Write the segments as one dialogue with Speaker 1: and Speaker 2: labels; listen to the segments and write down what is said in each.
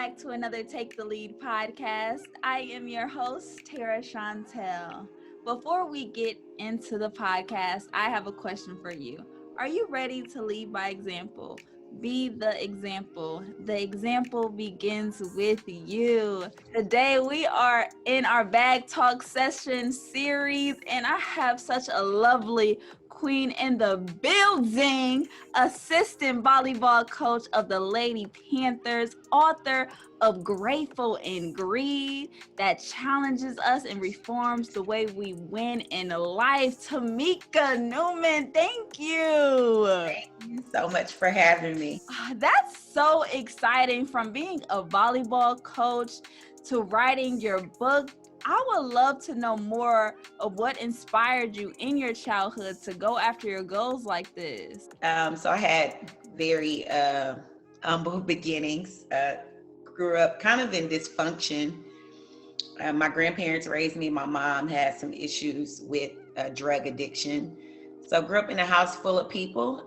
Speaker 1: back to another Take the Lead podcast. I am your host, Tara Chantel. Before we get into the podcast, I have a question for you. Are you ready to lead by example? Be the example. The example begins with you. Today we are in our Bag Talk session series, and I have such a lovely queen in the building, assistant volleyball coach of the Lady Panthers, author of Grateful and Greed, that challenges us and reforms the way we win in life. Tamika Newman, thank you.
Speaker 2: Thank you so much for having me.
Speaker 1: That's so exciting. From being a volleyball coach to writing your book, I would love to know more of what inspired you in your childhood to go after your goals like this.
Speaker 2: So I had very humble beginnings. Grew up kind of in dysfunction. My grandparents raised me. My mom had some issues with drug addiction. So grew up in a house full of people.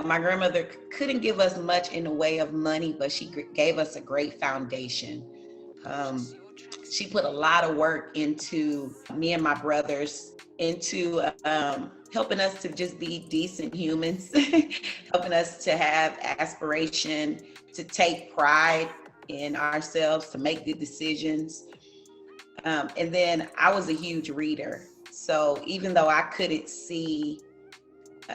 Speaker 2: My grandmother couldn't give us much in the way of money, but she gave us a great foundation. She put a lot of work into me and my brothers, into helping us to just be decent humans, helping us to have aspiration, to take pride in ourselves, to make good decisions. And then I was a huge reader. So even though I couldn't see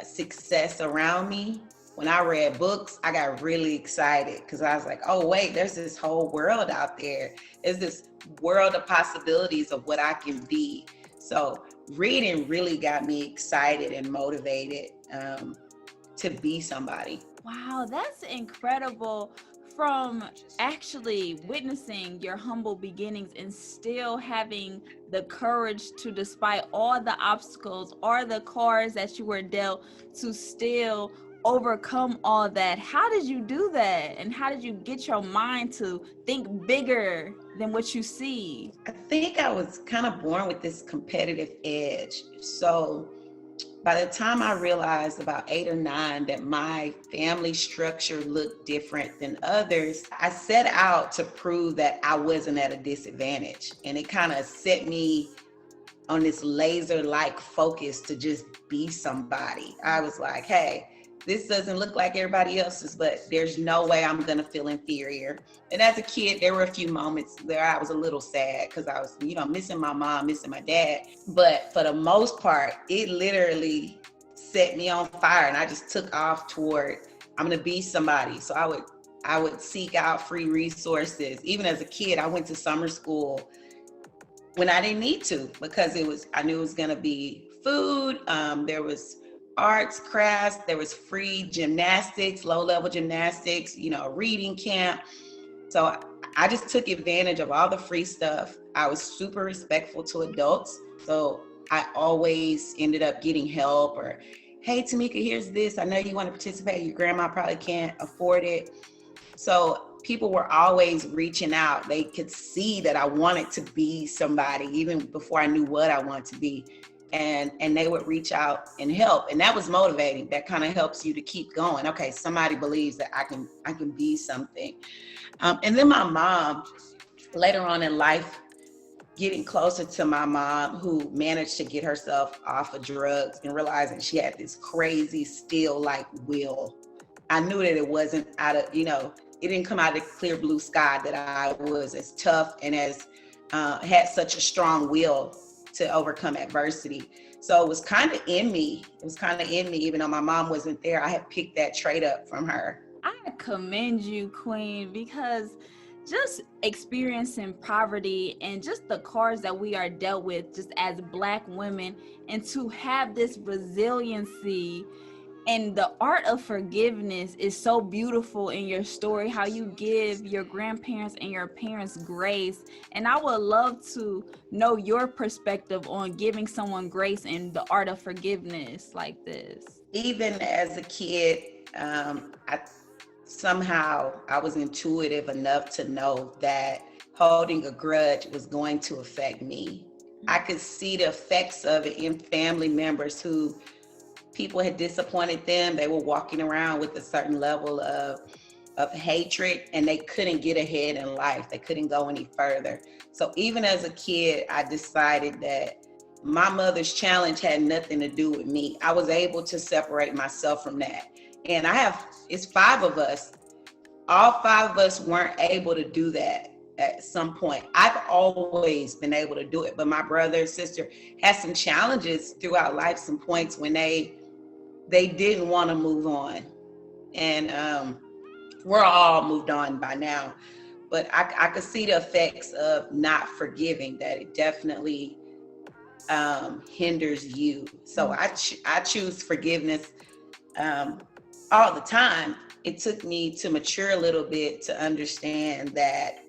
Speaker 2: success around me, when I read books, I got really excited because I was like, oh, wait, there's this whole world out there. There's this world of possibilities of what I can be. So reading really got me excited and motivated to be somebody.
Speaker 1: Wow, that's incredible. From actually witnessing your humble beginnings and still having the courage to, despite all the obstacles or the cards that you were dealt, to still overcome all that. How did you do that? And how did you get your mind to think bigger than what you see?
Speaker 2: I think I was kind of born with this competitive edge. So by the time I realized about 8 or 9 that my family structure looked different than others, I set out to prove that I wasn't at a disadvantage. And it kind of set me on this laser-like focus to just be somebody. I was like, hey, this doesn't look like everybody else's, but there's no way I'm gonna feel inferior. And as a kid, there were a few moments where I was a little sad because I was, missing my mom, missing my dad. But for the most part, it literally set me on fire, and I just took off toward, I'm gonna be somebody. So I would seek out free resources. Even as a kid, I went to summer school when I didn't need to, because I knew it was gonna be food. There was arts, crafts, there was free gymnastics, low-level gymnastics, reading camp. So I just took advantage of all the free stuff. I was super respectful to adults. So I always ended up getting help, or, hey, Tamika, here's this. I know you want to participate. Your grandma probably can't afford it. So people were always reaching out. They could see that I wanted to be somebody even before I knew what I wanted to be. And they would reach out and help. And that was motivating. That kind of helps you to keep going. Okay, somebody believes that I can be something. And then my mom, later on in life, getting closer to my mom, who managed to get herself off of drugs and realizing she had this crazy steel-like will. I knew that it wasn't out of, it didn't come out of the clear blue sky that I was as tough and as had such a strong will to overcome adversity. So it was kind of in me. Even though my mom wasn't there. I had picked that trait up from her.
Speaker 1: I commend you, Queen, because just experiencing poverty and just the cards that we are dealt with just as Black women, and to have this resiliency and the art of forgiveness is so beautiful in your story, how you give your grandparents and your parents grace. And I would love to know your perspective on giving someone grace and the art of forgiveness like this.
Speaker 2: Even as a kid, I was intuitive enough to know that holding a grudge was going to affect me. I could see the effects of it in family members who people had disappointed them. They were walking around with a certain level of of hatred, and they couldn't get ahead in life. They couldn't go any further. So even as a kid, I decided that my mother's challenge had nothing to do with me. I was able to separate myself from that. And it's 5 of us. All 5 of us weren't able to do that at some point. I've always been able to do it, but my brother and sister had some challenges throughout life, some points when they didn't want to move on. And we're all moved on by now, but I could see the effects of not forgiving, that it definitely hinders you. So I choose forgiveness all the time. It took me to mature a little bit to understand that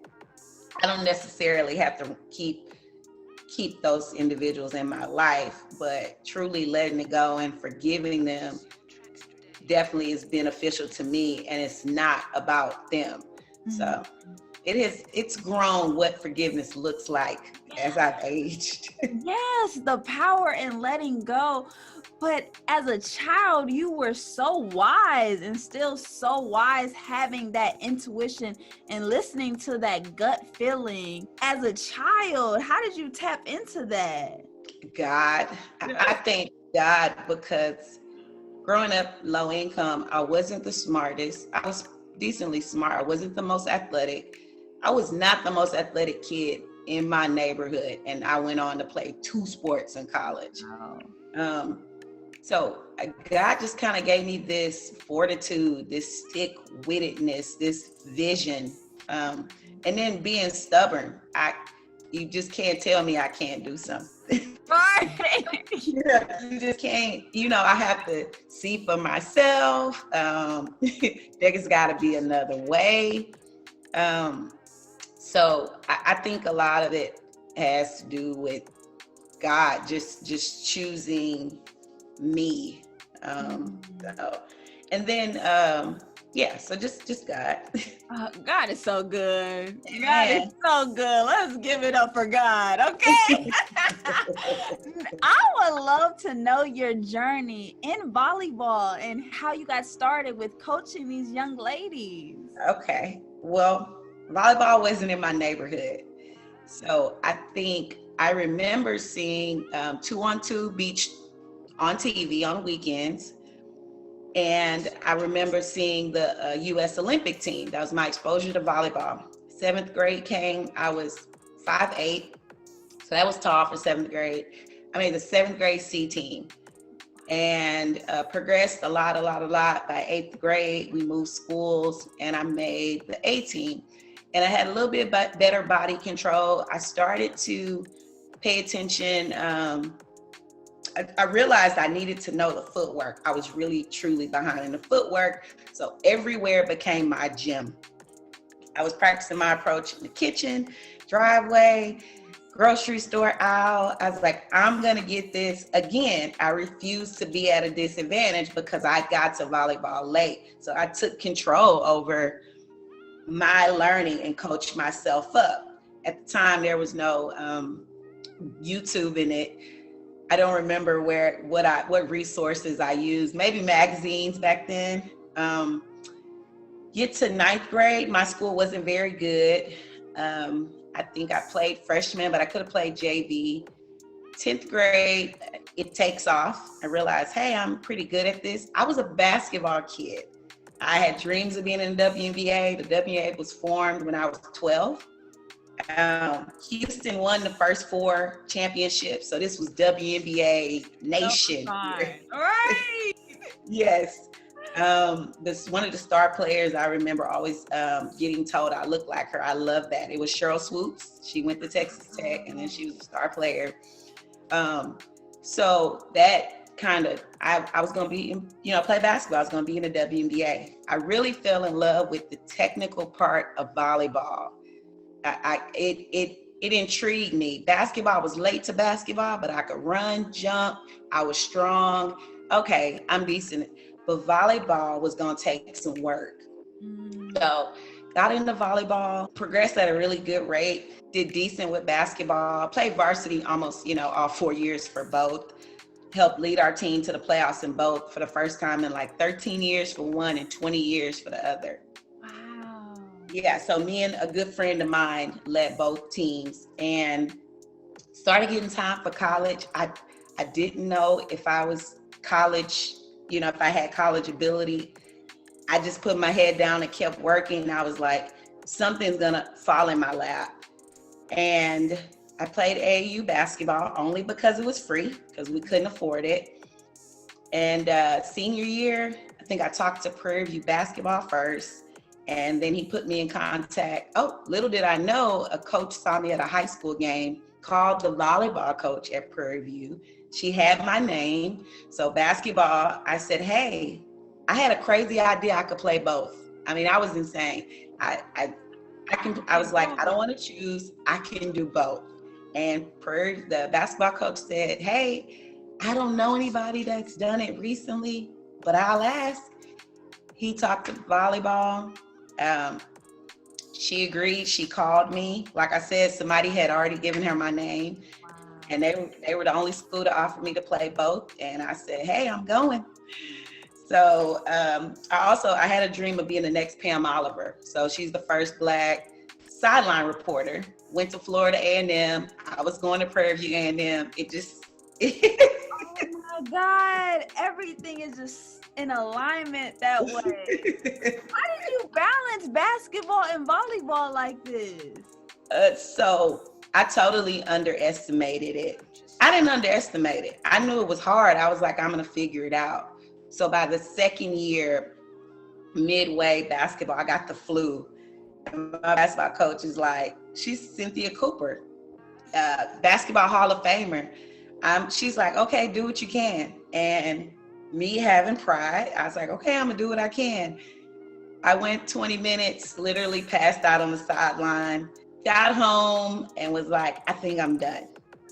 Speaker 2: I don't necessarily have to keep those individuals in my life, but truly letting it go and forgiving them definitely is beneficial to me, and it's not about them. So it's grown what forgiveness looks like as I've aged.
Speaker 1: Yes, the power in letting go. But as a child, you were so wise, and still so wise, having that intuition and listening to that gut feeling. As a child, how did you tap into that?
Speaker 2: God. I thank God, because growing up low income, I wasn't the smartest. I was decently smart. I wasn't the most athletic. I was not the most athletic kid in my neighborhood, and I went on to play 2 sports in college.
Speaker 1: Wow.
Speaker 2: So God just kind of gave me this fortitude, this stick-wittedness, this vision, and then being stubborn. You just can't tell me I can't do something.
Speaker 1: Right.
Speaker 2: You just can't. I have to see for myself. There's got to be another way. So I think a lot of it has to do with God just choosing me. And then so just God.
Speaker 1: God is so good. God is so good. Let's give it up for God, okay? I would love to know your journey in volleyball and how you got started with coaching these young ladies.
Speaker 2: Okay. Well, volleyball wasn't in my neighborhood. So I think I remember seeing 2-on-2 beach on TV on weekends. And I remember seeing the U.S. Olympic team. That was my exposure to volleyball. 7th grade came, I was 5'8", so that was tall for 7th grade. I made the 7th grade C team, and progressed a lot. By 8th grade, we moved schools, and I made the A team. And I had a little bit better body control. I started to pay attention. I realized I needed to know the footwork. I was really, truly behind in the footwork. So everywhere became my gym. I was practicing my approach in the kitchen, driveway, grocery store aisle. I was like, I'm going to get this. Again, I refused to be at a disadvantage because I got to volleyball late. So I took control over my learning and coached myself up. At the time, there was no YouTube in it. I don't remember what resources I used, maybe magazines back then. Get to 9th grade, my school wasn't very good. I think I played freshman, but I could have played JV. 10th grade, it takes off. I realized, hey, I'm pretty good at this. I was a basketball kid. I had dreams of being in the WNBA. The WNBA was formed when I was 12. Houston won the first 4 championships, so this was WNBA nation.
Speaker 1: All right.
Speaker 2: Yes. This one of the star players I remember always getting told I looked like her. I love that. It was Cheryl Swoops. She went to Texas Tech, and then she was a star player. So that kind of, I was going to be, play basketball. I was going to be in the WNBA. I really fell in love with the technical part of volleyball. It intrigued me. Basketball, was late to basketball, but I could run, jump. I was strong. Okay, I'm decent. But volleyball was going to take some work. So got into volleyball, progressed at a really good rate, did decent with basketball, played varsity almost, all 4 years for both. Helped lead our team to the playoffs in both for the first time in like 13 years for one and 20 years for the other. Yeah, so me and a good friend of mine led both teams and started getting time for college. I didn't know if I was college, if I had college ability. I just put my head down and kept working. I was like, something's gonna fall in my lap. And I played AAU basketball only because it was free, because we couldn't afford it. And senior year, I think I talked to Prairie View basketball first, and then he put me in contact. Oh, little did I know, a coach saw me at a high school game, called the volleyball coach at Prairie View. She had my name. So basketball, I said, hey, I had a crazy idea I could play both. I mean, I was insane. I was like, I don't want to choose. I can do both. And the basketball coach said, hey, I don't know anybody that's done it recently, but I'll ask. He talked to volleyball. She agreed. She called me. Like I said, somebody had already given her my name. Wow. And they were the only school to offer me to play both. And I said, hey, I'm going. So I had a dream of being the next Pam Oliver. So she's the first Black sideline reporter. Went to Florida A&M. I was going to Prairie View A&M. It just...
Speaker 1: Oh my God. Everything is just in alignment that way. How did you balance basketball and volleyball like this?
Speaker 2: So I totally underestimated it. I didn't underestimate it. I knew it was hard. I was like, I'm going to figure it out. So by the second year, midway basketball, I got the flu. And my basketball coach is like, she's Cynthia Cooper, basketball Hall of Famer. She's like, okay, do what you can. And me having pride, I was like, okay, I'm gonna do what I can. I went 20 minutes, literally passed out on the sideline, got home and was like, I think I'm done.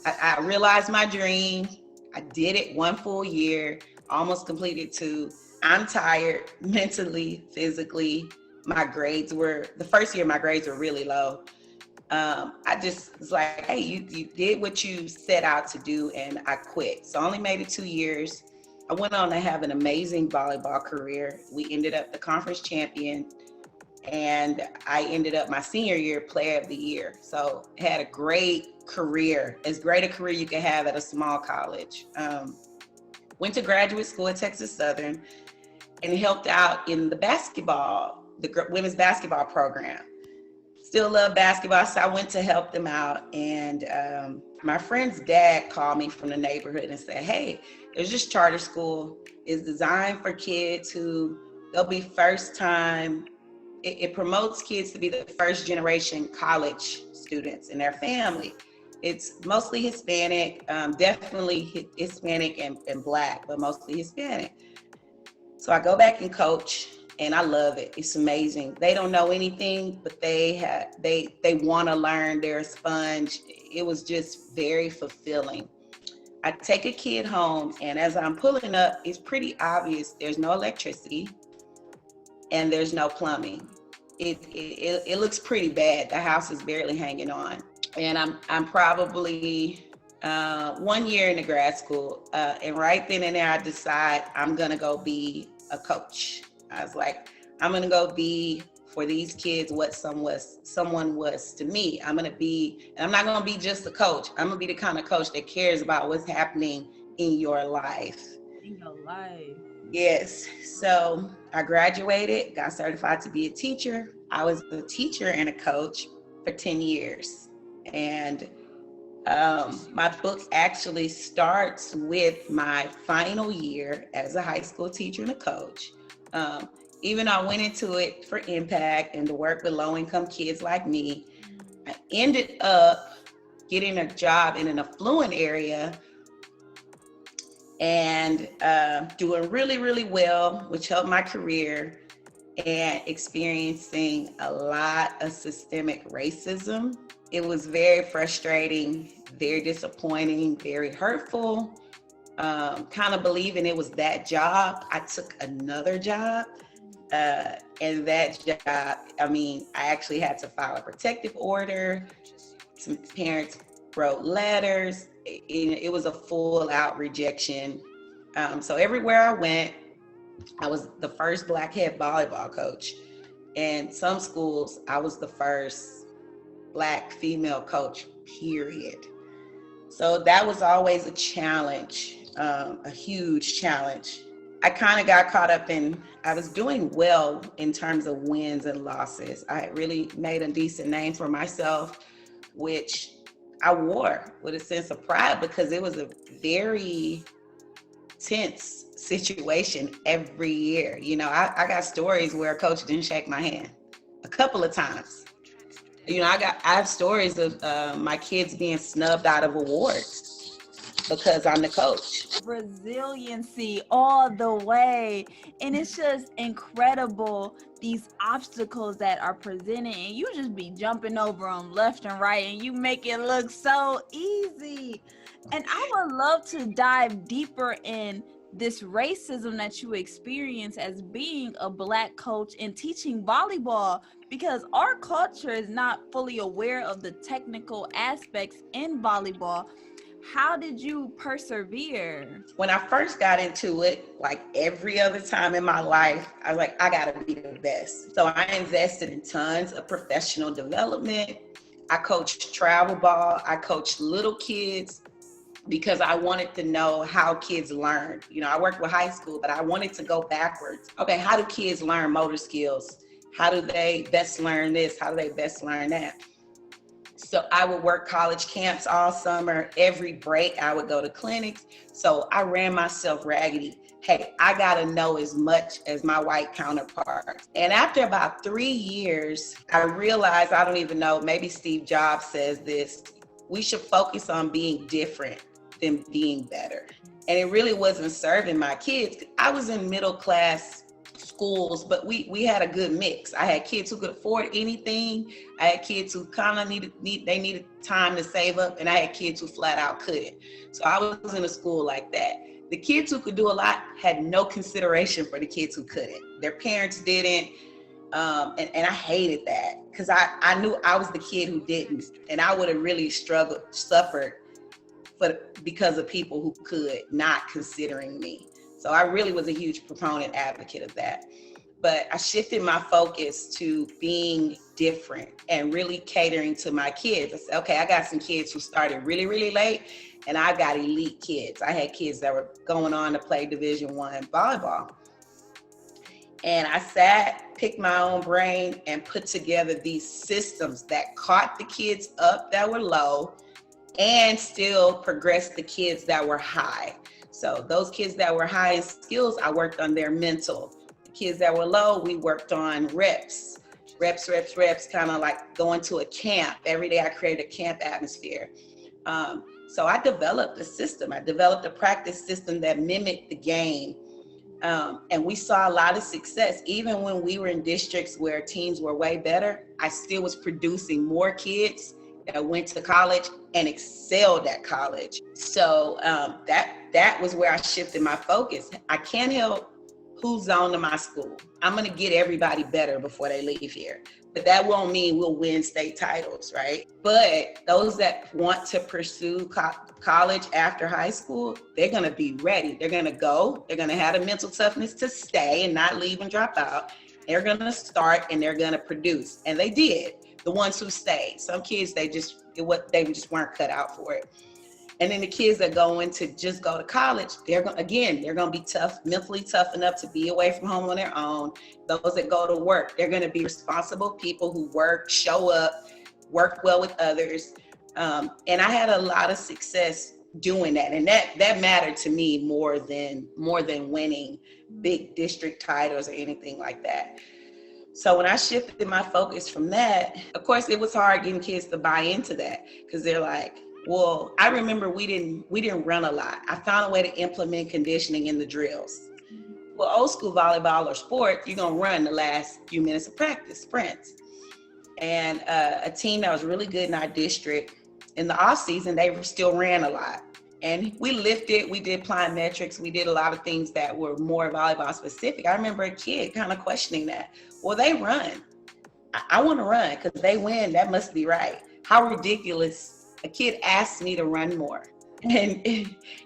Speaker 2: I realized my dream. I did it one full year, almost completed 2. I'm tired mentally, physically. The first year my grades were really low. I just was like, hey, you did what you set out to do, and I quit. So I only made it 2 years. I went on to have an amazing volleyball career. We ended up the conference champion, and I ended up my senior year player of the year. So had a great career, as great a career you can have at a small college. Went to graduate school at Texas Southern and helped out in the women's basketball program. Still love basketball, so I went to help them out. And my friend's dad called me from the neighborhood and said, hey, there's this charter school. It's designed for kids who, they'll be first time. It promotes kids to be the first generation college students in their family. It's mostly Hispanic, definitely Hispanic and Black, but mostly Hispanic. So I go back and coach, and I love it. It's amazing. They don't know anything, but they want to learn. They're a sponge. It was just very fulfilling. I take a kid home, and as I'm pulling up, it's pretty obvious there's no electricity and there's no plumbing. It looks pretty bad. The house is barely hanging on. And I'm probably 1 year into grad school, and right then and there I decide I'm gonna go be a coach. I was like, I'm gonna go be for these kids what someone was to me. I'm not gonna be just a coach. I'm gonna be the kind of coach that cares about what's happening in your life.
Speaker 1: In your life.
Speaker 2: Yes. So I graduated, got certified to be a teacher. I was a teacher and a coach for 10 years. And my book actually starts with my final year as a high school teacher and a coach. Even though I went into it for impact and to work with low-income kids like me, I ended up getting a job in an affluent area and doing really, really well, which helped my career, and experiencing a lot of systemic racism. It was very frustrating, very disappointing, very hurtful. Kind of believing it was that job. I took another job, and that job, I actually had to file a protective order. Some parents wrote letters. It was a full out rejection. So everywhere I went, I was the first Black head volleyball coach. In some schools, I was the first Black female coach, period. So that was always a challenge, a huge challenge. I kind of got caught up I was doing well in terms of wins and losses. I really made a decent name for myself, which I wore with a sense of pride because it was a very tense situation every year. You know, I got stories where a coach didn't shake my hand a couple of times. You know, I have stories of my kids being snubbed out of awards because I'm the coach.
Speaker 1: Resiliency all the way. And it's just incredible, these obstacles that are presented, and you just be jumping over them left and right, and you make it look so easy. And I would love to dive deeper in this racism that you experience as being a Black coach and teaching volleyball, because our culture is not fully aware of the technical aspects in volleyball. How did you persevere?
Speaker 2: When I first got into it, like every other time in my life, I was like, I gotta be the best. So I invested in tons of professional development. I coached travel ball. I coached little kids because I wanted to know how kids learn. You know, I worked with high school, but I wanted to go backwards. Okay, how do kids learn motor skills? How do they best learn this? How do they best learn that? So I would work college camps all summer. Every break, I would go to clinics. So I ran myself raggedy. Hey, I gotta know as much as my white counterparts. And after about 3 years, I realized, I don't even know, maybe Steve Jobs says this, we should focus on being different than being better. And it really wasn't serving my kids. I was in middle class schools, but we had a good mix. I had kids who could afford anything. I had kids who kind of needed time to save up, and I had kids who flat out couldn't. So I was in a school like that. The kids who could do a lot had no consideration for the kids who couldn't. Their parents didn't, and I hated that because I knew I was the kid who didn't, and I would have really suffered because of people who could not considering me. So I really was a huge proponent advocate of that. But I shifted my focus to being different and really catering to my kids. I said, okay, I got some kids who started really, really late, and I got elite kids. I had kids that were going on to play Division I volleyball. And I picked my own brain and put together these systems that caught the kids up that were low and still progressed the kids that were high. So those kids that were high in skills, I worked on their mental. The kids that were low, we worked on reps, kind of like going to a camp. Every day I created a camp atmosphere. So I developed a system. I developed a practice system that mimicked the game. And we saw a lot of success. Even when we were in districts where teams were way better, I still was producing more kids that went to college and excelled at college. So that was where I shifted my focus. I can't help who's on to my school. I'm gonna get everybody better before they leave here. But that won't mean we'll win state titles, right? But those that want to pursue college after high school, they're gonna be ready. They're gonna go, they're gonna have the mental toughness to stay and not leave and drop out. They're gonna start and they're gonna produce. And they did. The ones who stayed. Some kids, they just weren't cut out for it. And then the kids that go in to just go to college, they're going to be tough, mentally tough enough to be away from home on their own. Those that go to work, they're going to be responsible people who work, show up, work well with others. And I had a lot of success doing that. And that mattered to me more than winning big district titles or anything like that. So when I shifted my focus from that, of course, it was hard getting kids to buy into that because they're like, well, I remember we didn't run a lot. I found a way to implement conditioning in the drills. Well, old school volleyball or sport, you're going to run the last few minutes of practice, sprints. And a team that was really good in our district, in the off season, they still ran a lot. And we lifted, we did plyometrics, we did a lot of things that were more volleyball specific. I remember a kid kind of questioning that. Well, they run. I want to run because they win. That must be right. How ridiculous. A kid asked me to run more. And,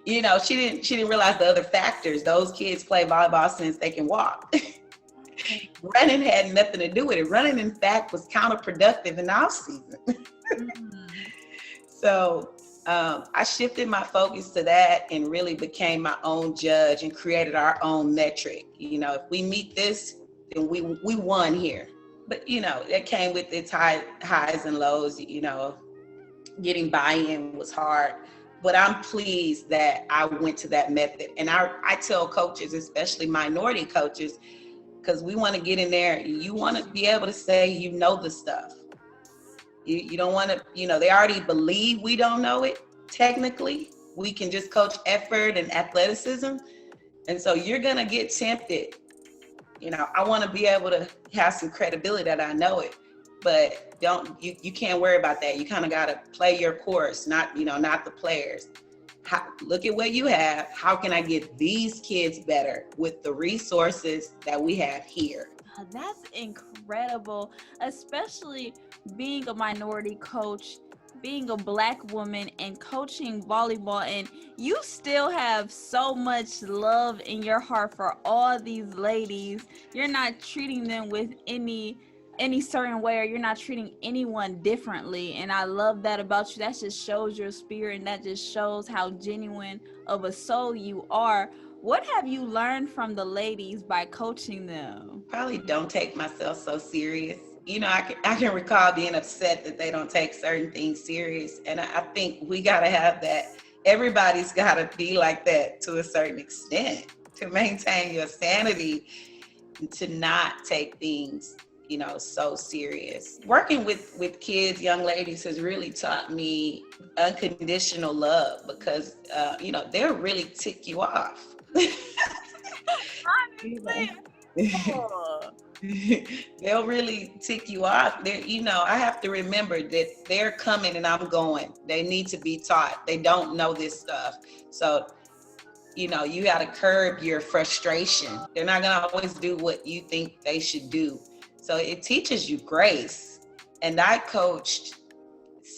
Speaker 2: you know, she didn't realize the other factors. Those kids play volleyball since they can walk. Running had nothing to do with it. Running, in fact, was counterproductive in off season. So I shifted my focus to that and really became my own judge and created our own metric. You know, if we meet this, then we won here. But, you know, it came with its highs and lows. You know, getting buy-in was hard. But I'm pleased that I went to that method. And I tell coaches, especially minority coaches, because we want to get in there, you want to be able to say you know the stuff. You don't want to, you know, they already believe we don't know it. Technically, we can just coach effort and athleticism. And so you're going to get tempted. You know, I want to be able to have some credibility that I know it. But you can't worry about that. You kind of got to play your course, not the players. Look at what you have. How can I get these kids better with the resources that we have here?
Speaker 1: That's incredible, especially being a minority coach, being a Black woman and coaching volleyball, and you still have so much love in your heart for all these ladies. You're not treating them with any certain way, or you're not treating anyone differently. And I love that about you. That just shows your spirit, and that just shows how genuine of a soul you are. What have you learned from the ladies by coaching them?
Speaker 2: Probably don't take myself so serious. You know, I can recall being upset that they don't take certain things serious. And I think we got to have that. Everybody's got to be like that to a certain extent to maintain your sanity and to not take things, you know, so serious. Working with kids, young ladies, has really taught me unconditional love because, you know, they'll really tick you off. They'll really tick you off. You know, I have to remember that they're coming and I'm going. They need to be taught. They don't know this stuff. So, you know, you got to curb your frustration. They're not going to always do what you think they should do. So it teaches you grace. And I coached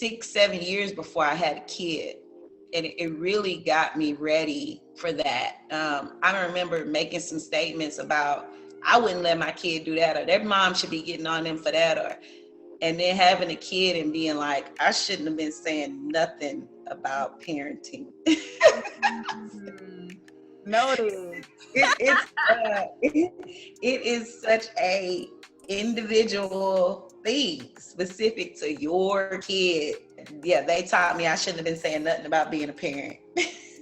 Speaker 2: 6-7 years before I had a kid. And it really got me ready for that. I remember making some statements about, I wouldn't let my kid do that, or their mom should be getting on them for that, and then having a kid and being like, I shouldn't have been saying nothing about parenting.
Speaker 1: Noted.
Speaker 2: It is such a individual thing specific to your kid. Yeah, they taught me I shouldn't have been saying nothing about being a parent.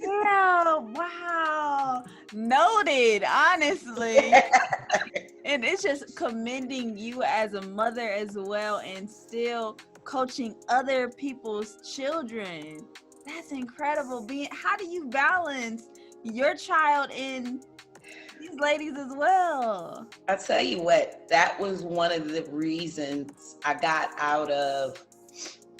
Speaker 1: Yeah, wow. Noted, honestly. And it's just commending you as a mother as well, and still coaching other people's children. That's incredible. How do you balance your child and these ladies as well?
Speaker 2: I'll tell you what, that was one of the reasons I got out of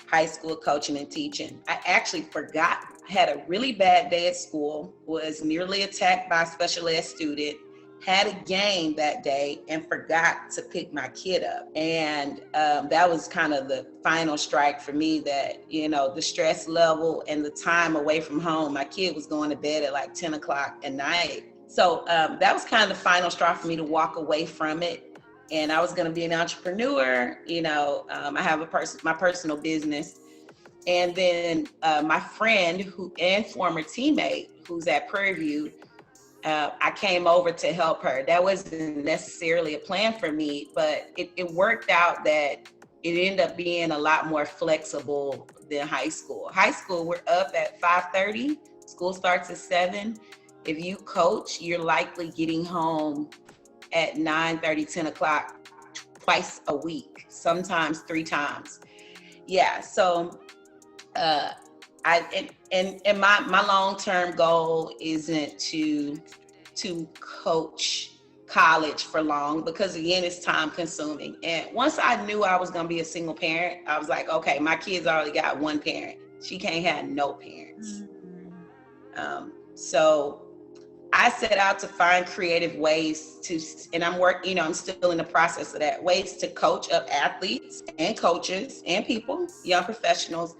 Speaker 2: high school coaching and teaching. I actually forgot. I had a really bad day at school, was nearly attacked by a special ed student, had a game that day and forgot to pick my kid up. And that was kind of the final strike for me, that, you know, the stress level and the time away from home. My kid was going to bed at like 10 o'clock at night. So that was kind of the final straw for me to walk away from it. And I was going to be an entrepreneur. You know, I have my personal business. And then my friend and former teammate who's at Prairie View, I came over to help her. That wasn't necessarily a plan for me, but it worked out that it ended up being a lot more flexible than high school. High school, we're up at 5:30. School starts at 7. If you coach, you're likely getting home at 9:30, 10 o'clock twice a week, sometimes 3 times. Yeah, so my long-term goal isn't to coach college for long, because again, it's time consuming. And once I knew I was going to be a single parent, I was like, okay, my kids already got one parent. She can't have no parents. So I set out to find creative ways and I'm still in the process of that, ways to coach up athletes and coaches and people, young professionals,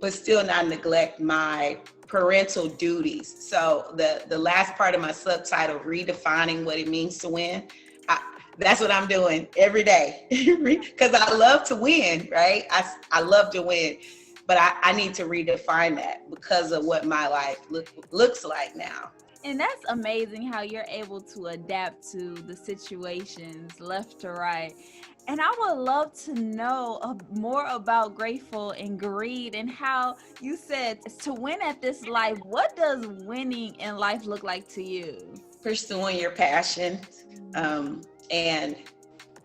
Speaker 2: but still not neglect my parental duties. So the last part of my subtitle, Redefining What It Means to Win, That's what I'm doing every day because I love to win, right? I love to win, but I need to redefine that because of what my life looks like now.
Speaker 1: And that's amazing how you're able to adapt to the situations left to right. And I would love to know more about Grateful and Greed and how you said to win at this life. What does winning in life look like to you?
Speaker 2: Pursuing your passion. And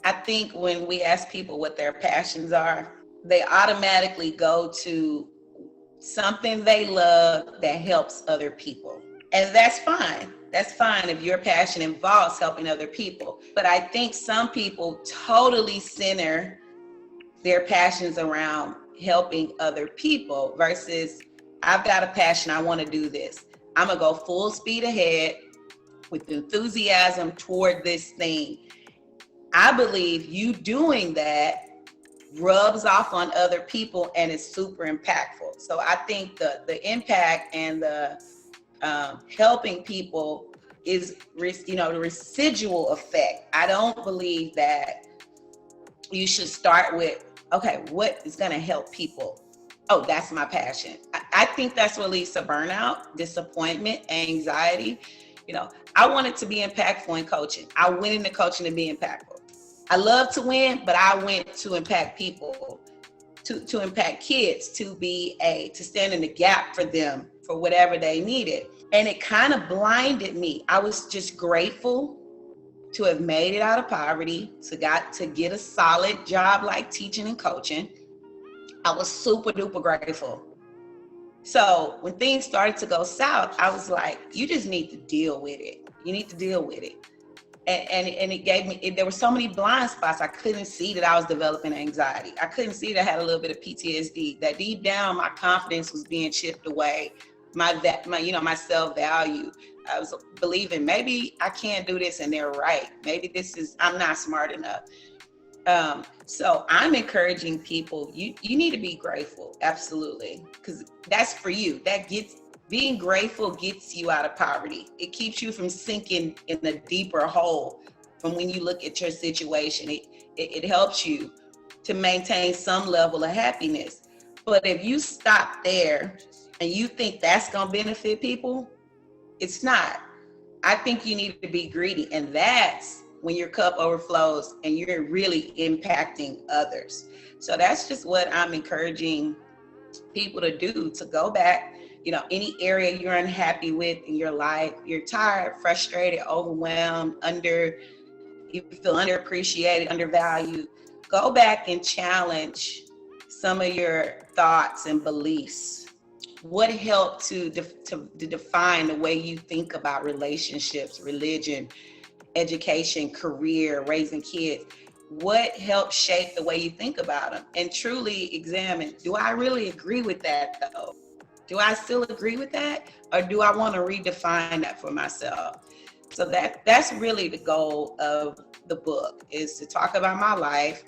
Speaker 2: I think when we ask people what their passions are, they automatically go to something they love that helps other people. And that's fine. That's fine if your passion involves helping other people. But I think some people totally center their passions around helping other people versus I've got a passion, I want to do this. I'm going to go full speed ahead with enthusiasm toward this thing. I believe you doing that rubs off on other people and is super impactful. So I think the impact and the helping people is, the residual effect. I don't believe that you should start with, okay, what is going to help people? Oh, that's my passion. I think that's what leads to burnout, disappointment, anxiety. I wanted to be impactful in coaching. I went into coaching to be impactful. I love to win, but I went to impact people, to impact kids, to stand in the gap for them for whatever they needed. And it kind of blinded me. I was just grateful to have made it out of poverty, to get a solid job like teaching and coaching. I was super duper grateful. So when things started to go south, I was like, you just need to deal with it. You need to deal with it. And it gave me, there were so many blind spots. I couldn't see that I was developing anxiety. I couldn't see that I had a little bit of PTSD, that deep down my confidence was being chipped away. My self-value. I was believing maybe I can't do this and they're right. Maybe I'm not smart enough. So I'm encouraging people, you need to be grateful. Absolutely. Because that's for you. Being grateful gets you out of poverty. It keeps you from sinking in a deeper hole from when you look at your situation. It helps you to maintain some level of happiness. But if you stop there and you think that's going to benefit people, it's not. I think you need to be greedy. And that's when your cup overflows and you're really impacting others. So that's just what I'm encouraging people to do, to go back. Any area you're unhappy with in your life, you're tired, frustrated, overwhelmed, you feel underappreciated, undervalued, go back and challenge some of your thoughts and beliefs. What helped to define the way you think about relationships, religion, education, career, raising kids? What helped shape the way you think about them? And truly examine, do I really agree with that though? Do I still agree with that? Or do I want to redefine that for myself? So that's really the goal of the book, is to talk about my life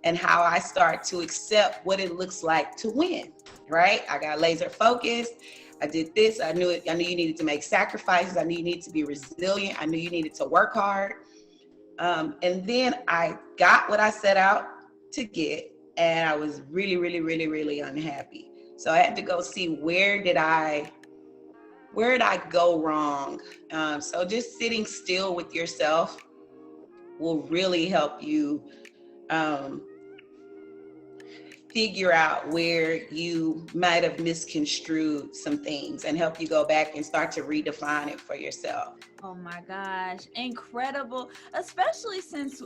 Speaker 2: and how I start to accept what it looks like to win, right? I got laser focused. I did this. I knew you needed to make sacrifices. I knew you needed to be resilient. I knew you needed to work hard. And then I got what I set out to get, and I was really, really, really, really unhappy. So I had to go see where did I go wrong. So just sitting still with yourself will really help you figure out where you might have misconstrued some things and help you go back and start to redefine it for yourself.
Speaker 1: Oh my gosh, incredible. Especially since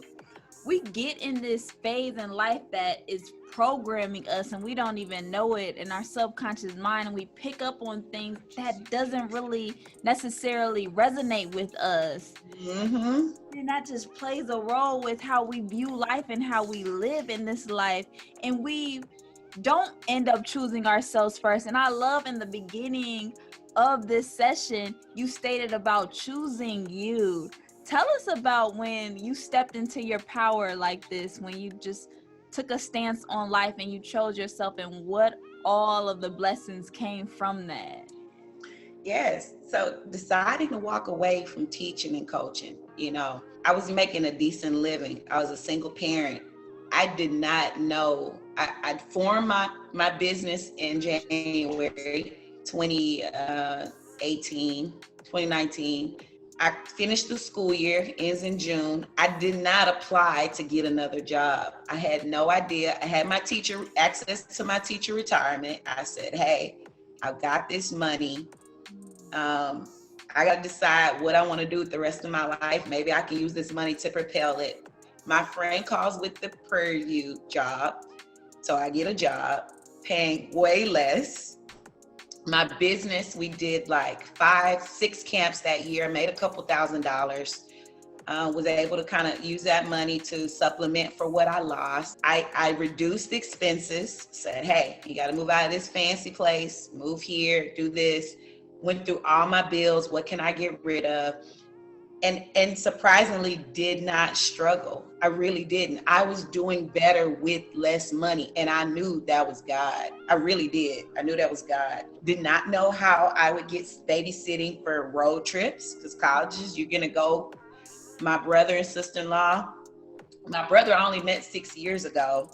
Speaker 1: we get in this phase in life that is programming us and we don't even know it in our subconscious mind, and we pick up on things that doesn't really necessarily resonate with us.
Speaker 2: Mm-hmm.
Speaker 1: And that just plays a role with how we view life and how we live in this life. And we don't end up choosing ourselves first. And I love in the beginning of this session, you stated about choosing you. Tell us about when you stepped into your power like this, when you just took a stance on life and you chose yourself, and what all of the blessings came from that.
Speaker 2: Yes. So deciding to walk away from teaching and coaching, I was making a decent living. I was a single parent. I did not know. I'd formed my business in January 2018, 2019. I finished the school year, ends in June. I did not apply to get another job. I had no idea. I had my teacher access to my teacher retirement. I said, hey, I've got this money. I got to decide what I want to do with the rest of my life. Maybe I can use this money to propel it. My friend calls with the Prairie View job. So I get a job paying way less. My business, we did like 5-6 camps that year, made a couple $1,000s. Was able to kind of use that money to supplement for what I lost. I reduced expenses, said, hey, you got to move out of this fancy place, move here, do this. Went through all my bills. What can I get rid of? And surprisingly did not struggle. I really didn't. I was doing better with less money. And I knew that was God. I really did. I knew that was God. Did not know how I would get babysitting for road trips, because colleges, you're going to go. My brother and sister-in-law, my brother I only met 6 years ago.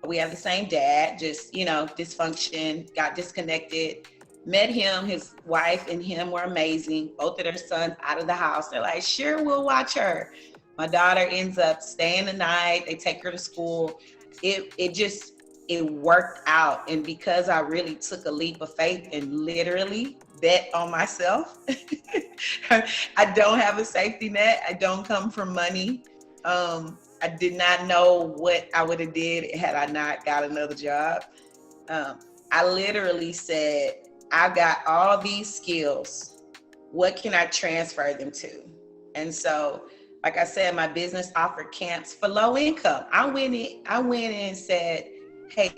Speaker 2: We have the same dad, just, dysfunction, got disconnected. Met him, his wife and him were amazing. Both of their sons out of the house. They're like, sure, we'll watch her. My daughter ends up staying the night. They take her to school. It worked out. And because I really took a leap of faith and literally bet on myself, I don't have a safety net. I don't come from money. I did not know what I would have did had I not got another job. I literally said, I've got all these skills. What can I transfer them to? And so, like I said, my business offered camps for low income. I went in and said, hey,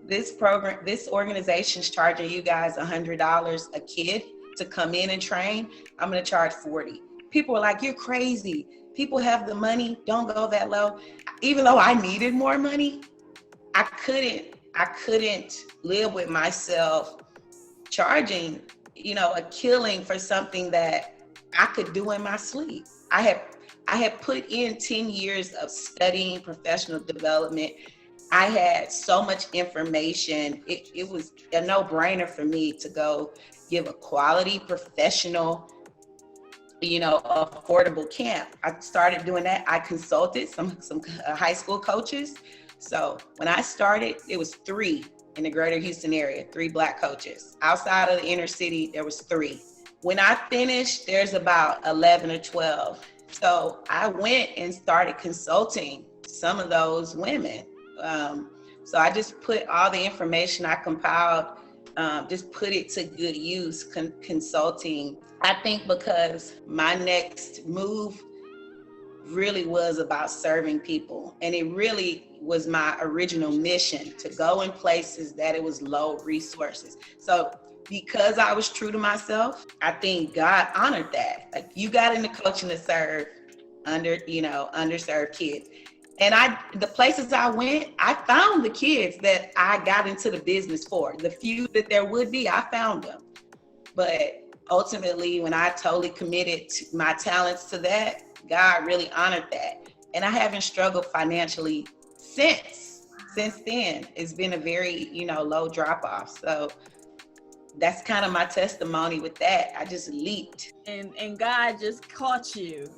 Speaker 2: this program, this organization's charging you guys $100 a kid to come in and train. I'm going to charge $40. People were like, you're crazy. People have the money. Don't go that low. Even though I needed more money, I couldn't live with myself charging, a killing for something that I could do in my sleep. I had put in 10 years of studying professional development. I had so much information. It was a no-brainer for me to go give a quality professional, affordable camp. I started doing that. I consulted some high school coaches. So when I started, it was 3 in the greater Houston area, 3 Black coaches. Outside of the inner city, there was 3. When I finished, there's about 11 or 12. So I went and started consulting some of those women. So I just put all the information I compiled, just put it to good use, consulting. I think because my next move really was about serving people. And it really was my original mission, to go in places that it was low resources. So because I was true to myself, I think God honored that. Like, you got into coaching to serve underserved kids. And the places I went, I found the kids that I got into the business for. The few that there would be, I found them. But ultimately, when I totally committed my talents to that, God really honored that. And I haven't struggled financially since then. It's been a very, low drop off. So that's kind of my testimony with that. I just leaped.
Speaker 1: And God just caught you.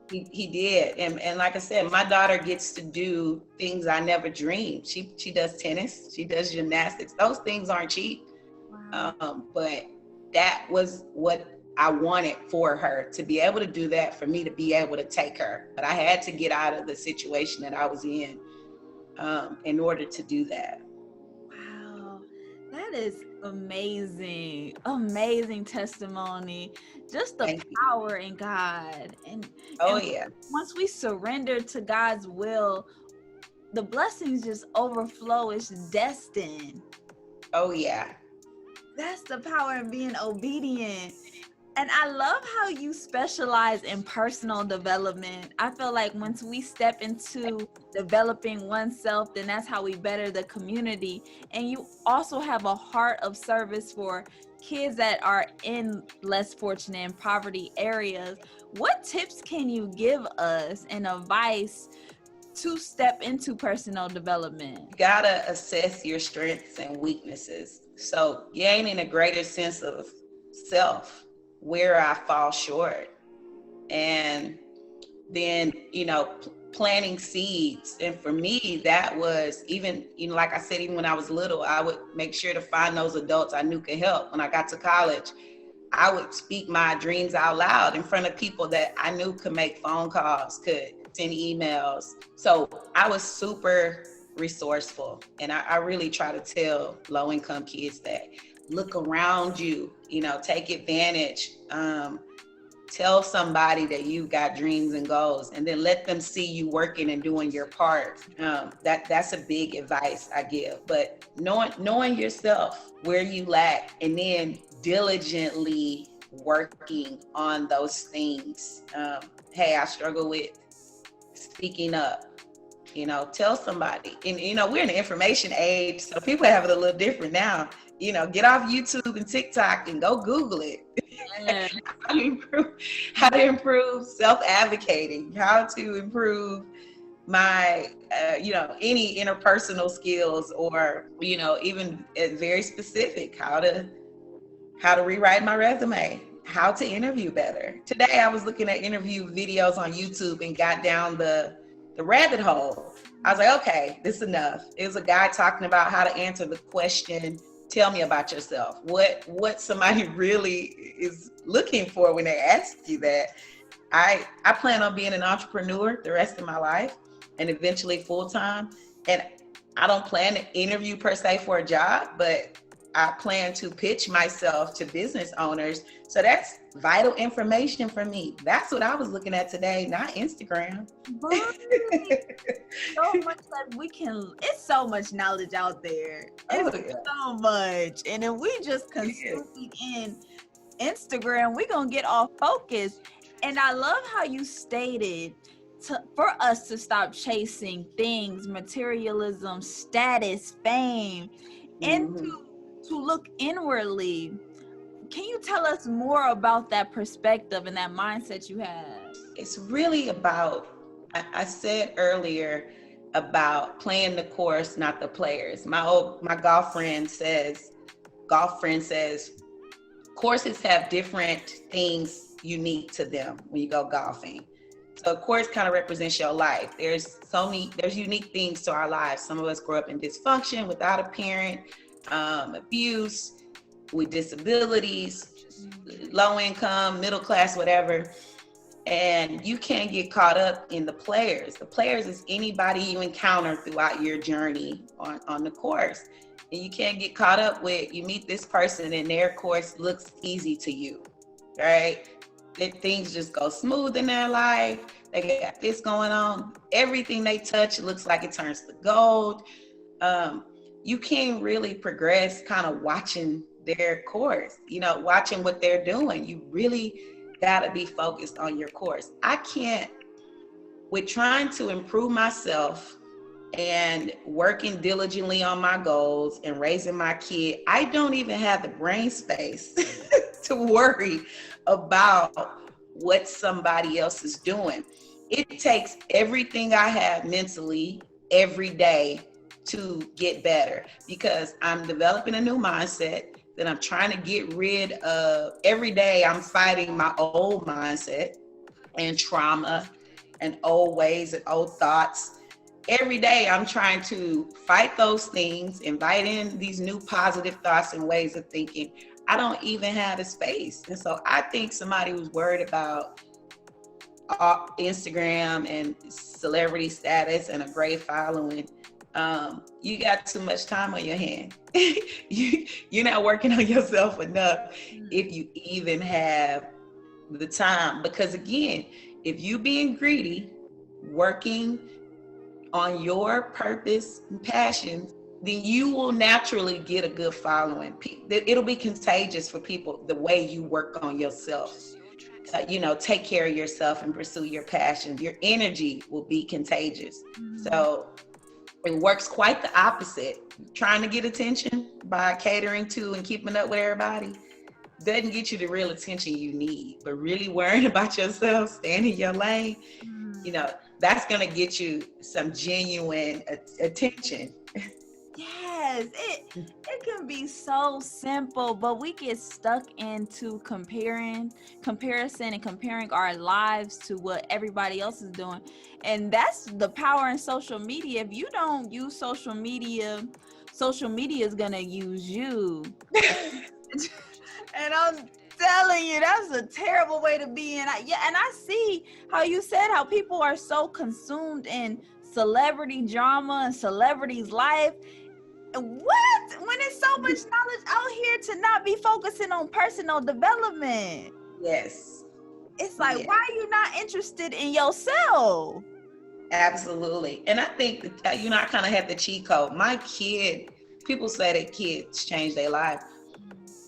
Speaker 2: He did. And like I said, my daughter gets to do things I never dreamed. She does tennis, she does gymnastics. Those things aren't cheap. Wow. But that was what I wanted for her, to be able to do that, for me to be able to take her. But I had to get out of the situation that I was in order to do that.
Speaker 1: Wow, that is amazing testimony. Just the power in God. And once we surrender to God's will, the blessings just overflow. It's destined.
Speaker 2: Oh yeah.
Speaker 1: That's the power in being obedient. And I love how you specialize in personal development. I feel like once we step into developing oneself, then that's how we better the community. And you also have a heart of service for kids that are in less fortunate and poverty areas. What tips can you give us and advice to step into personal development?
Speaker 2: You gotta assess your strengths and weaknesses. So gaining a greater sense of self, where I fall short, and then, planting seeds. And for me, that was even, like I said, even when I was little, I would make sure to find those adults I knew could help. When I got to college, I would speak my dreams out loud in front of people that I knew could make phone calls, could send emails. So I was super resourceful. And I really try to tell low income kids that look around you, take advantage. Tell somebody that you've got dreams and goals, and then let them see you working and doing your part. That's a big advice I give. But knowing yourself, where you lack, and then diligently working on those things. Hey, I struggle with speaking up. Tell somebody. And we're in the information age, so people have it a little different now. Get off YouTube and TikTok and go Google it. how to improve self-advocating, how to improve my, any interpersonal skills, or, even very specific, how to rewrite my resume, how to interview better. Today, I was looking at interview videos on YouTube and got down the rabbit hole. I was like, okay, this is enough. It was a guy talking about how to answer the question, tell me about yourself. What somebody really is looking for when they ask you that. I plan on being an entrepreneur the rest of my life, and eventually full-time. And I don't plan to interview per se for a job, but I plan to pitch myself to business owners. So that's vital information for me. That's what I was looking at today, not Instagram.
Speaker 1: Right. So much that it's so much knowledge out there. It's so much. And if we just consume it in Instagram, we're going to get off focus. And I love how you stated for us to stop chasing things, materialism, status, fame, and to look inwardly. Can you tell us more about that perspective and that mindset you have?
Speaker 2: It's really about, I said earlier, about playing the course, not the players. My golf friend says, courses have different things unique to them when you go golfing. So a course kind of represents your life. There's unique things to our lives. Some of us grow up in dysfunction, without a parent, abuse, with disabilities, low income, middle class, whatever. And you can't get caught up in the players. The players is anybody you encounter throughout your journey on the course. And you can't get caught up with, you meet this person and their course looks easy to you, right? Things just go smooth in their life. They got this going on. Everything they touch looks like it turns to gold. You can't really progress kind of watching their course, watching what they're doing. You really got to be focused on your course. I can't, with trying to improve myself and working diligently on my goals and raising my kid, I don't even have the brain space to worry about what somebody else is doing. It takes everything I have mentally every day to get better, because I'm developing a new mindset that I'm trying to get rid of. Every day I'm fighting my old mindset and trauma and old ways and old thoughts. Every day I'm trying to fight those things, invite in these new positive thoughts and ways of thinking. I don't even have the space. And so I think somebody who's worried about Instagram and celebrity status and a great following, you got too much time on your hand. You're not working on yourself enough if you even have the time. Because again, if you being greedy, working on your purpose and passions, then you will naturally get a good following. It'll be contagious for people the way you work on yourself. Take care of yourself and pursue your passions. Your energy will be contagious. So it works quite the opposite. Trying to get attention by catering to and keeping up with everybody doesn't get you the real attention you need. But really worrying about yourself, staying in your lane, that's going to get you some genuine attention.
Speaker 1: Yes, it can be so simple, but we get stuck into comparison and comparing our lives to what everybody else is doing. And that's the power in social media. If you don't use social media is gonna use you. And I'm telling you, that's a terrible way to be. And I see how you said how people are so consumed in celebrity drama and celebrities' life. What? When there's so much knowledge out here to not be focusing on personal development.
Speaker 2: Yes.
Speaker 1: It's like, why are you not interested in yourself?
Speaker 2: Absolutely. And I think that, I kind of had the cheat code. People say that kids change their life.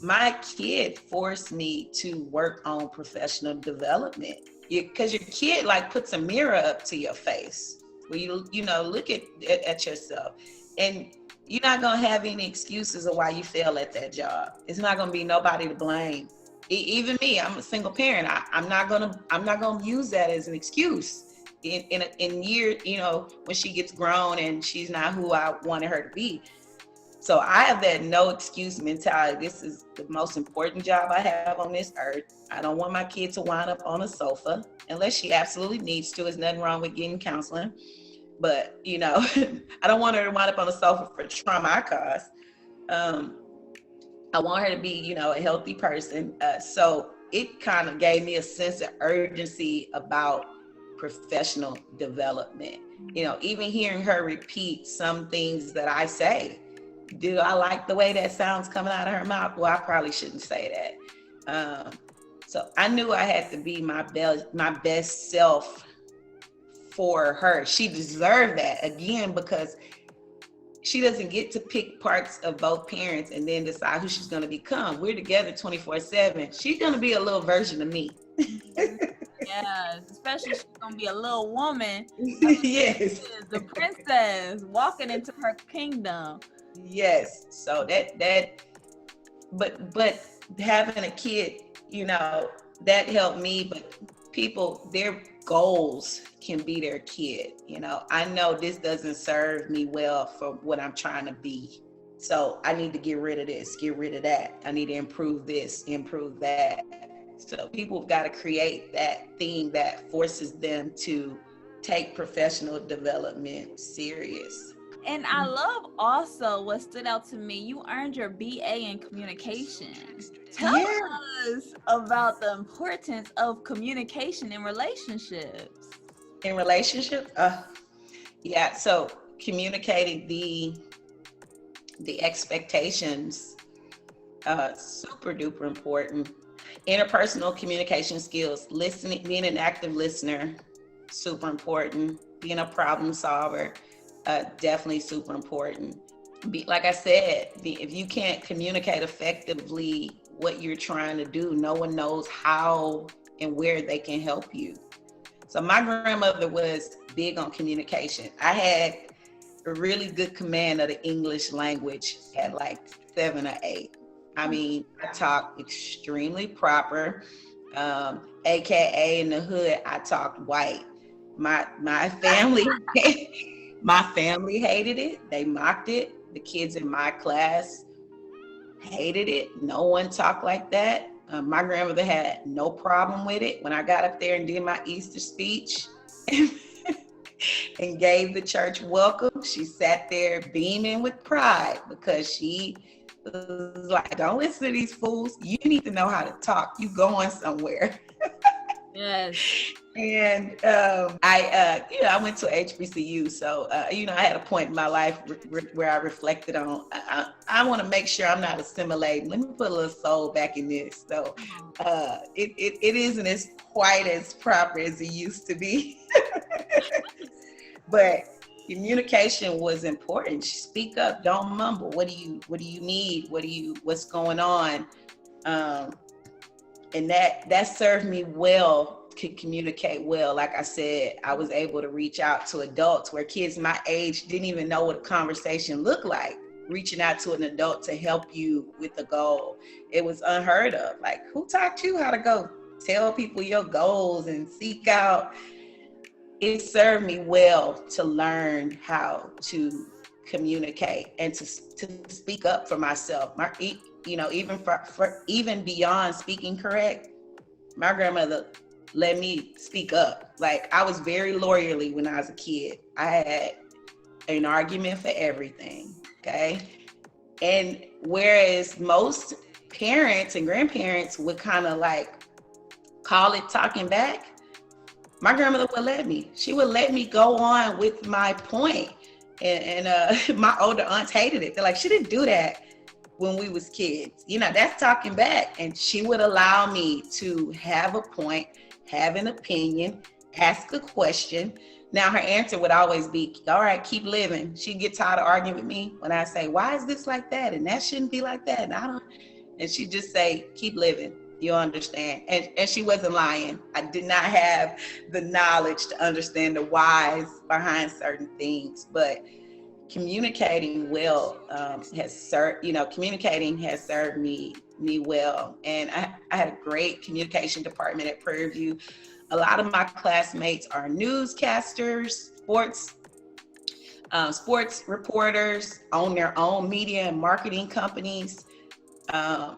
Speaker 2: My kid forced me to work on professional development, because your kid puts a mirror up to your face where you look at yourself, and you're not going to have any excuses of why you fail at that job. It's not going to be nobody to blame. Even me, I'm a single parent. I'm not going to use that as an excuse in years, when she gets grown and she's not who I wanted her to be. So I have that no excuse mentality. This is the most important job I have on this earth. I don't want my kid to wind up on a sofa unless she absolutely needs to. There's nothing wrong with getting counseling. But, I don't want her to wind up on the sofa for trauma I caused. I want her to be, a healthy person. So it kind of gave me a sense of urgency about professional development. Even hearing her repeat some things that I say. Do I like the way that sounds coming out of her mouth? Well, I probably shouldn't say that. So I knew I had to be my best self for her. She deserved that, again, because she doesn't get to pick parts of both parents and then decide who she's going to become. We're together 24/7. She's going to be a little version of me.
Speaker 1: Yes, especially she's going to be a little woman.
Speaker 2: Yes.
Speaker 1: The princess walking into her kingdom.
Speaker 2: Yes. So but having a kid, that helped me. But people, their goals can be their kid. I know this doesn't serve me well for what I'm trying to be. So I need to get rid of this, get rid of that. I need to improve this, improve that. So people have got to create that thing that forces them to take professional development serious.
Speaker 1: And I love also what stood out to me. You earned your BA in communication. Tell us about the importance of communication in relationships.
Speaker 2: In relationships? So communicating the expectations, super duper important. Interpersonal communication skills, listening, being an active listener, super important. Being a problem solver, definitely super important. Like I said, if you can't communicate effectively what you're trying to do, no one knows how and where they can help you. So my grandmother was big on communication. I had a really good command of the English language at 7 or 8. I mean, I talk extremely proper, AKA in the hood, I talked white. My family, my family hated it. They mocked it. The kids in my class hated it. No one talked like that. My grandmother had no problem with it. When I got up there and did my Easter speech and gave the church welcome, she sat there beaming with pride because she was like, don't listen to these fools. You need to know how to talk. You going somewhere.
Speaker 1: Yes.
Speaker 2: And I went to HBCU, so I had a point in my life where I reflected on I want to make sure I'm not assimilating. Let me put a little soul back in this. So it isn't as quite as proper as it used to be, but Communication was important. Speak up, don't mumble. What do you need? What's going on? And that served me well, could communicate well. Like I said, I was able to reach out to adults where kids my age didn't even know what a conversation looked like. Reaching out to an adult to help you with the goal, it was unheard of. Like, who taught you how to go tell people your goals and seek out? It served me well to learn how to communicate and to speak up for myself. Even for even beyond speaking correct, my grandmother let me speak up. Like, I was very lawyerly when I was a kid. I had an argument for everything. Okay. And whereas most parents and grandparents would kind of like call it talking back, my grandmother would let me. She would let me go on with my point. And my older aunts hated it. They're like, she didn't do that when we was kids. That's talking back. And she would allow me to have a point, have an opinion, ask a question. Now, her answer would always be, all right, keep living. She'd get tired of arguing with me when I say, why is this like that? And that shouldn't be like that. And she'd just say, keep living. You'll understand. And she wasn't lying. I did not have the knowledge to understand the whys behind certain things, but communicating well communicating has served me well. And I had a great communication department at Prairie View. A lot of my classmates are newscasters, sports reporters, own their own media and marketing companies,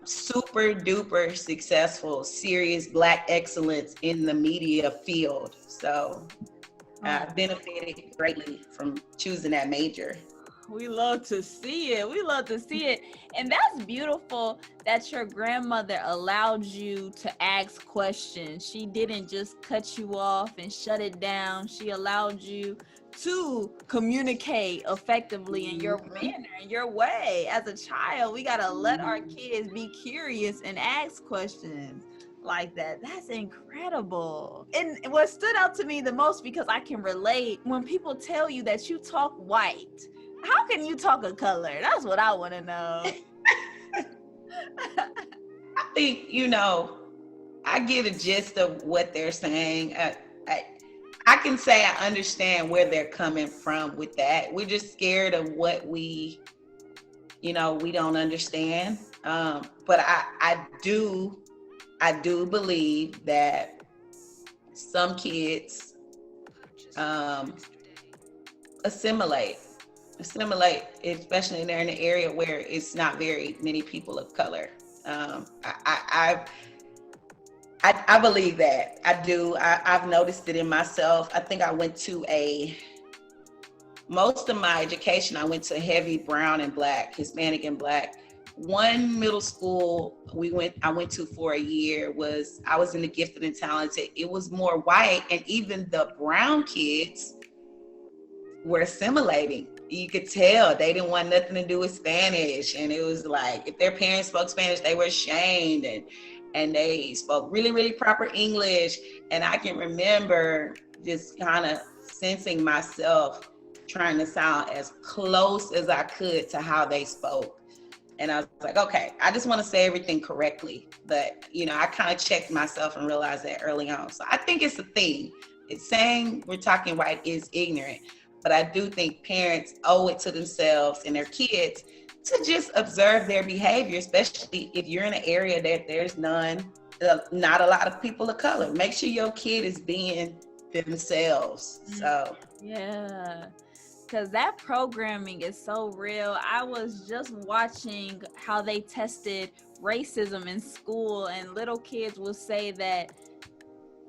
Speaker 2: super duper successful, serious Black excellence in the media field. So I benefited greatly from choosing that major.
Speaker 1: We love to see it. And that's beautiful that your grandmother allowed you to ask questions. She didn't just cut you off and shut it down. She allowed you to communicate effectively in your manner, in your way. As a child, we got to let our kids be curious and ask questions like that. That's incredible. And what stood out to me the most, because I can relate, when people tell you that you talk white, how can you talk a color? That's what I want to know.
Speaker 2: I think, I get a gist of what they're saying. I can say I understand where they're coming from with that. We're just scared of what we don't understand. But I do believe that some kids assimilate, especially if they're in an area where it's not very many people of color. I believe that. I do. I've noticed it in myself. I think I went to most of my education, I went to heavy brown and Black, Hispanic and Black. One middle school I went to for a year I was in the gifted and talented. It was more white, and even the brown kids were assimilating. You could tell they didn't want nothing to do with Spanish. And it was like, if their parents spoke Spanish, they were ashamed, and they spoke really, really proper English. And I can remember just kind of sensing myself trying to sound as close as I could to how they spoke. And I was like, okay, I just want to say everything correctly. But, I kind of checked myself and realized that early on. So I think it's a thing. It's saying we're talking white is ignorant. But I do think parents owe it to themselves and their kids to just observe their behavior, especially if you're in an area that there's not a lot of people of color. Make sure your kid is being themselves. So
Speaker 1: yeah, because that programming is so real. I was just watching how they tested racism in school, and little kids will say that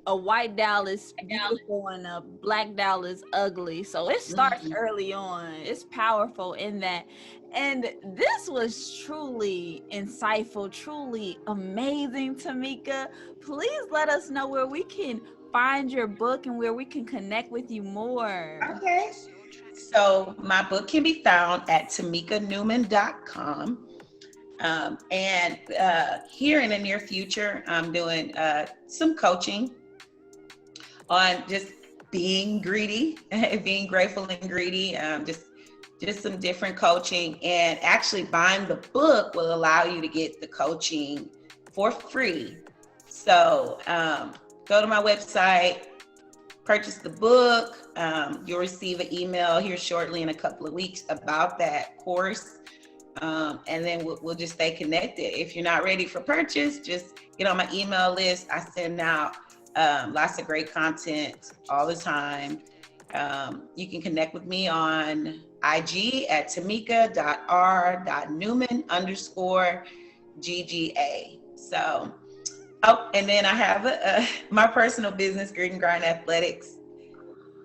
Speaker 1: a white doll is beautiful and a Black doll is ugly. So it starts early on. It's powerful in that. And this was truly insightful, truly amazing, Tamika. Please let us know where we can find your book and where we can connect with you more.
Speaker 2: Okay. So my book can be found at tamikanewman.com. And here in the near future, I'm doing some coaching on just being greedy, being grateful and greedy. Just some different coaching, and actually buying the book will allow you to get the coaching for free. So go to my website, purchase the book. You'll receive an email here shortly in a couple of weeks about that course. And then we'll just stay connected. If you're not ready for purchase, just get on my email list. I send out lots of great content all the time. You can connect with me on IG at Tamika.R.Newman_GGA. So, and then I have my personal business, Grit and Grind Athletics.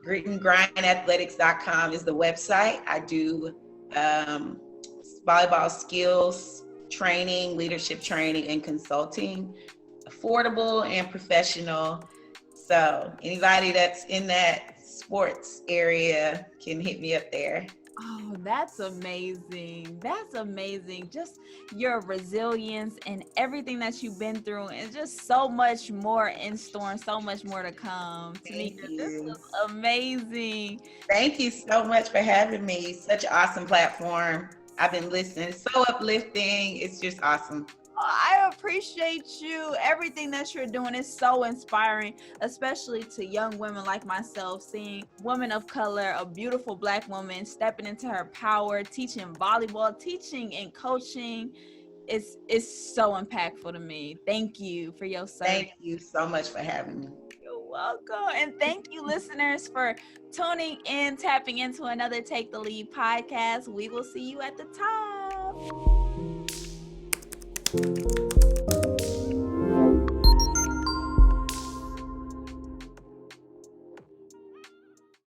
Speaker 2: GritandGrindAthletics.com is the website. I do volleyball skills training, leadership training, and consulting, affordable and professional. So anybody that's in that sports area can hit me up there.
Speaker 1: Oh, that's amazing. That's amazing. Just your resilience and everything that you've been through, and just so much more in store and so much more to come. Tamika, this is amazing.
Speaker 2: Thank you so much for having me. Such an awesome platform. I've been listening. It's so uplifting. It's just awesome.
Speaker 1: I appreciate you. Everything that you're doing is so inspiring, especially to young women like myself, seeing women of color, a beautiful Black woman stepping into her power, teaching volleyball, teaching and coaching. It's so impactful to me. Thank you for your service.
Speaker 2: Thank you so much for having me.
Speaker 1: You're welcome. And thank you, listeners, for tuning in, tapping into another Take the Lead podcast. We will see you at the top.